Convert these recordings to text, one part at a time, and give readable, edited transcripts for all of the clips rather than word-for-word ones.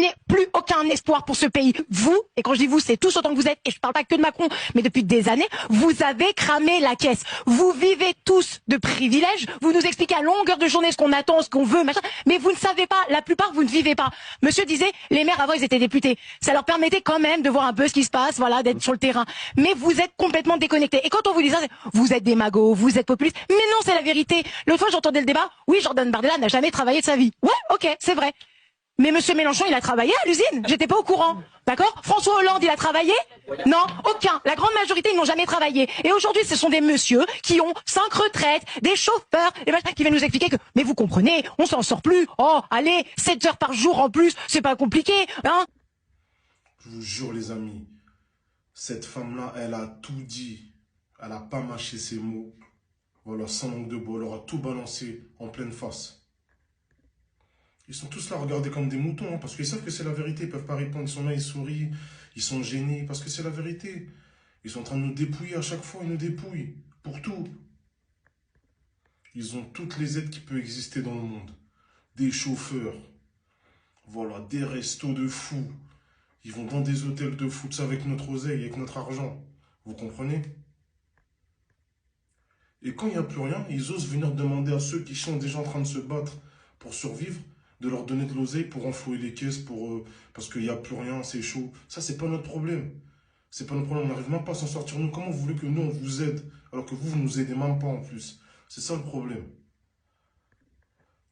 n'ai plus aucun espoir pour ce pays. Vous, et quand je dis vous, c'est tous autant que vous êtes, et je parle pas que de Macron, mais depuis des années, vous avez cramé la caisse. Vous vivez tous de privilèges, vous nous expliquez à longueur de journée ce qu'on attend, ce qu'on veut, machin, mais vous ne savez pas, la plupart, vous ne vivez pas. Monsieur disait, les maires avant, ils étaient députés. Ça leur permettait quand même de voir un peu ce qui se passe, voilà, d'être sur le terrain. Mais vous êtes complètement déconnectés. Et quand on vous dit ça, vous êtes des magots, vous êtes populistes. Mais non, c'est la vérité. L'autre fois, j'entendais le débat, oui, Jordan Bardella n'a jamais travaillé de sa vie. Ouais, ok, c'est vrai. Mais monsieur Mélenchon, il a travaillé à l'usine. J'étais pas au courant. D'accord? François Hollande, il a travaillé? Non, aucun. La grande majorité, ils n'ont jamais travaillé. Et aujourd'hui, ce sont des messieurs qui ont 5 retraites, des chauffeurs, des machins qui viennent nous expliquer que, mais vous comprenez, on s'en sort plus. Oh, allez, 7 heures par jour en plus, c'est pas compliqué, hein? Je vous jure, les amis, cette femme-là, elle a tout dit. Elle a pas mâché ses mots. Voilà, sans langue de bois, elle aura tout balancé en pleine face. Ils sont tous là à regarder comme des moutons, hein, parce qu'ils savent que c'est la vérité. Ils peuvent pas répondre, ils sont là, ils sourient, ils sont gênés, parce que c'est la vérité. Ils sont en train de nous dépouiller à chaque fois, ils nous dépouillent, pour tout. Ils ont toutes les aides qui peuvent exister dans le monde. Des chauffeurs, voilà, des restos de fous. Ils vont dans des hôtels de fous, ça avec notre oseille, avec notre argent. Vous comprenez? Et quand il n'y a plus rien, ils osent venir demander à ceux qui sont déjà en train de se battre pour survivre, de leur donner de l'oseille pour enflouer les caisses, parce qu'il n'y a plus rien, c'est chaud. Ça, c'est pas notre problème. C'est pas notre problème, on n'arrive même pas à s'en sortir. Nous, comment vous voulez que nous, on vous aide, alors que vous nous aidez même pas en plus? C'est ça le problème.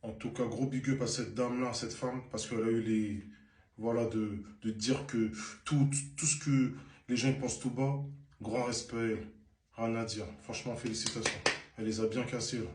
En tout cas, gros big up à cette dame-là, à cette femme, parce qu'elle a eu les... Voilà, de dire que tout ce que les gens pensent tout bas, grand respect à elle. Rien à dire. Franchement, félicitations. Elle les a bien cassés, là.